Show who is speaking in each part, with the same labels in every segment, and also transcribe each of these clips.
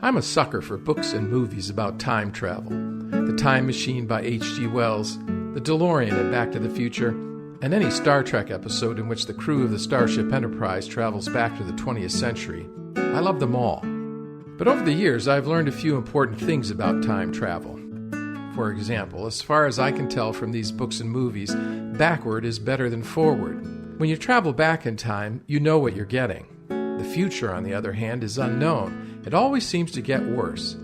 Speaker 1: I'm a sucker for books and movies about time travel. The Time Machine by H.G. Wells, The DeLorean in Back to the Future, and any Star Trek episode in which the crew of the Starship Enterprise travels back to the 20th century. I love them all. But over the years, I've learned a few important things about time travel. For example, as far as I can tell from these books and movies, backward is better than forward. When you travel back in time, you know what you're getting. The future, on the other hand, is unknown. It always seems to get worse.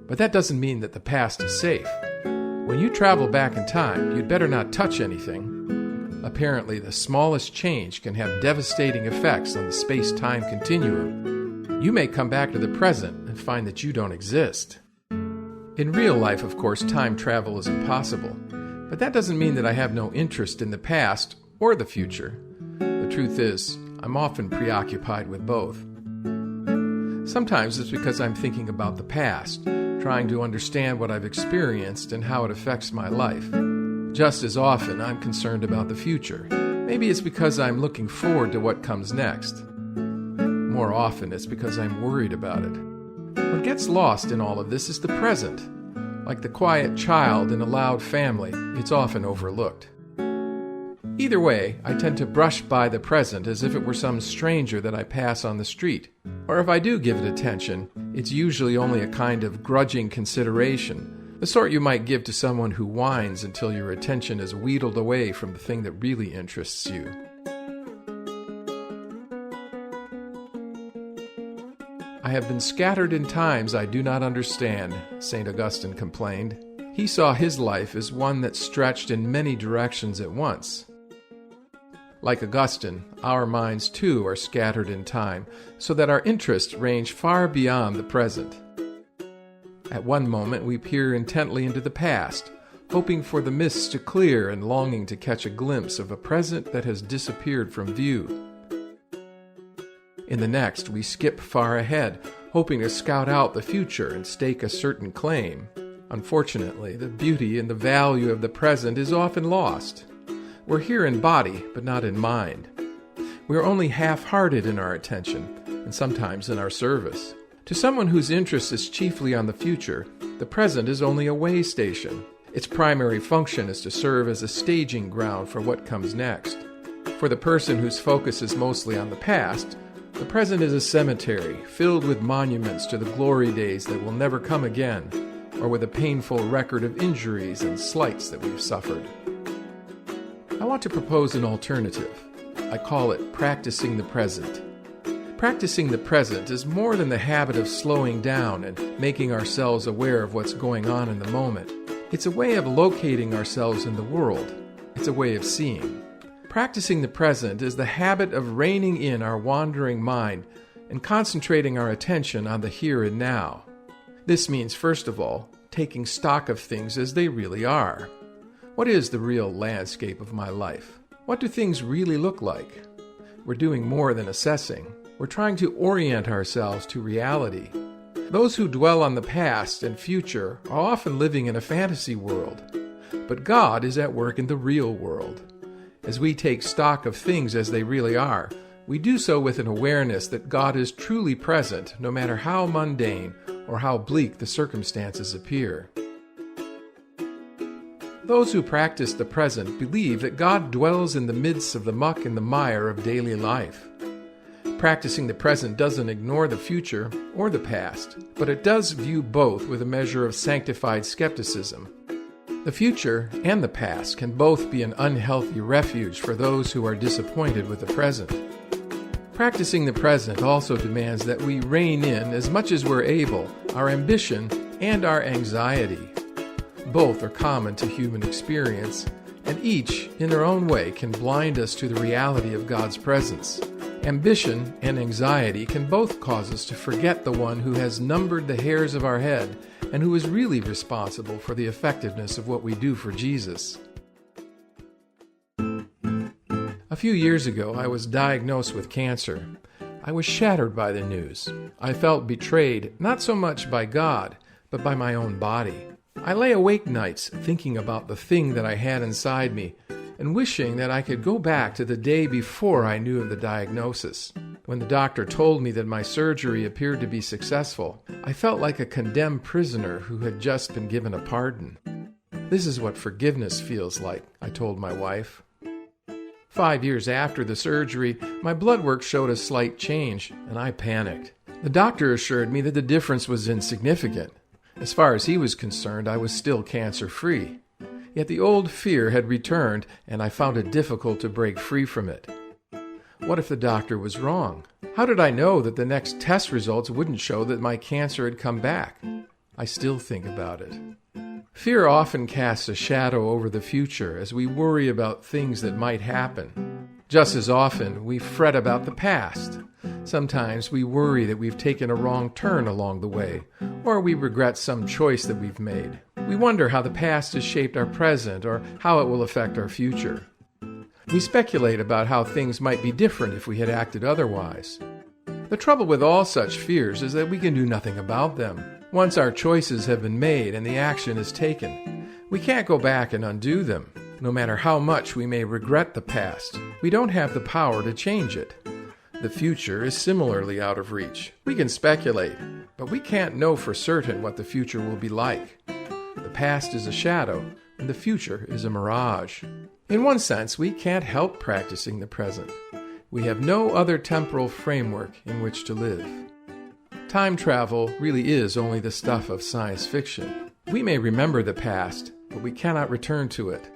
Speaker 1: But that doesn't mean that the past is safe. When you travel back in time, you'd better not touch anything. Apparently, the smallest change can have devastating effects on the space-time continuum. You may come back to the present and find that you don't exist. In real life, of course, time travel is impossible. But that doesn't mean that I have no interest in the past or the future. The truth is, I'm often preoccupied with both. Sometimes it's because I'm thinking about the past, trying to understand what I've experienced and how it affects my life. Just as often, I'm concerned about the future. Maybe it's because I'm looking forward to what comes next. More often, it's because I'm worried about it. What gets lost in all of this is the present. Like the quiet child in a loud family, it's often overlooked. Either way, I tend to brush by the present as if it were some stranger that I pass on the street. Or if I do give it attention, it's usually only a kind of grudging consideration, the sort you might give to someone who whines until your attention is wheedled away from the thing that really interests you. I have been scattered in times I do not understand, St. Augustine complained. He saw his life as one that stretched in many directions at once. Like Augustine, our minds too are scattered in time, so that our interests range far beyond the present. At one moment we peer intently into the past, hoping for the mists to clear and longing to catch a glimpse of a present that has disappeared from view. In the next, we skip far ahead, hoping to scout out the future and stake a certain claim. Unfortunately, the beauty and the value of the present is often lost. We're here in body, but not in mind. We're only half-hearted in our attention, and sometimes in our service. To someone whose interest is chiefly on the future, the present is only a way station. Its primary function is to serve as a staging ground for what comes next. For the person whose focus is mostly on the past, the present is a cemetery filled with monuments to the glory days that will never come again, or with a painful record of injuries and slights that we've suffered. I want to propose an alternative. I call it practicing the present. Practicing the present is more than the habit of slowing down and making ourselves aware of what's going on in the moment. It's a way of locating ourselves in the world. It's a way of seeing. Practicing the present is the habit of reining in our wandering mind and concentrating our attention on the here and now. This means, first of all, taking stock of things as they really are. What is the real landscape of my life? What do things really look like? We're doing more than assessing. We're trying to orient ourselves to reality. Those who dwell on the past and future are often living in a fantasy world. But God is at work in the real world. As we take stock of things as they really are, we do so with an awareness that God is truly present, no matter how mundane or how bleak the circumstances appear. Those who practice the present believe that God dwells in the midst of the muck and the mire of daily life. Practicing the present doesn't ignore the future or the past, but it does view both with a measure of sanctified skepticism. The future and the past can both be an unhealthy refuge for those who are disappointed with the present. Practicing the present also demands that we rein in, as much as we're able, our ambition and our anxiety. Both are common to human experience, and each, in their own way, can blind us to the reality of God's presence. Ambition and anxiety can both cause us to forget the one who has numbered the hairs of our head and who is really responsible for the effectiveness of what we do for Jesus. A few years ago, I was diagnosed with cancer. I was shattered by the news. I felt betrayed, not so much by God, but by my own body. I lay awake nights thinking about the thing that I had inside me and wishing that I could go back to the day before I knew of the diagnosis. When the doctor told me that my surgery appeared to be successful, I felt like a condemned prisoner who had just been given a pardon. This is what forgiveness feels like, I told my wife. 5 years after the surgery, my blood work showed a slight change, and I panicked. The doctor assured me that the difference was insignificant. As far as he was concerned, I was still cancer-free. Yet the old fear had returned, and I found it difficult to break free from it. What if the doctor was wrong? How did I know that the next test results wouldn't show that my cancer had come back? I still think about it. Fear often casts a shadow over the future as we worry about things that might happen. Just as often, we fret about the past. Sometimes we worry that we've taken a wrong turn along the way, or we regret some choice that we've made. We wonder how the past has shaped our present or how it will affect our future. We speculate about how things might be different if we had acted otherwise. The trouble with all such fears is that we can do nothing about them. Once our choices have been made and the action is taken, we can't go back and undo them. No matter how much we may regret the past, we don't have the power to change it. The future is similarly out of reach. We can speculate, but we can't know for certain what the future will be like. The past is a shadow, and the future is a mirage. In one sense, we can't help practicing the present. We have no other temporal framework in which to live. Time travel really is only the stuff of science fiction. We may remember the past, but we cannot return to it.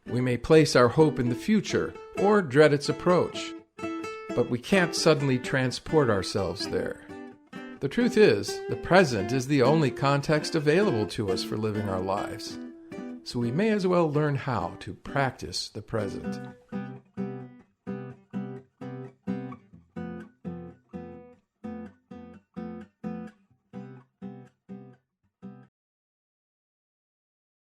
Speaker 1: We may place our hope in the future or dread its approach, but we can't suddenly transport ourselves there. The truth is, the present is the only context available to us for living our lives. So we may as well learn how to practice the present.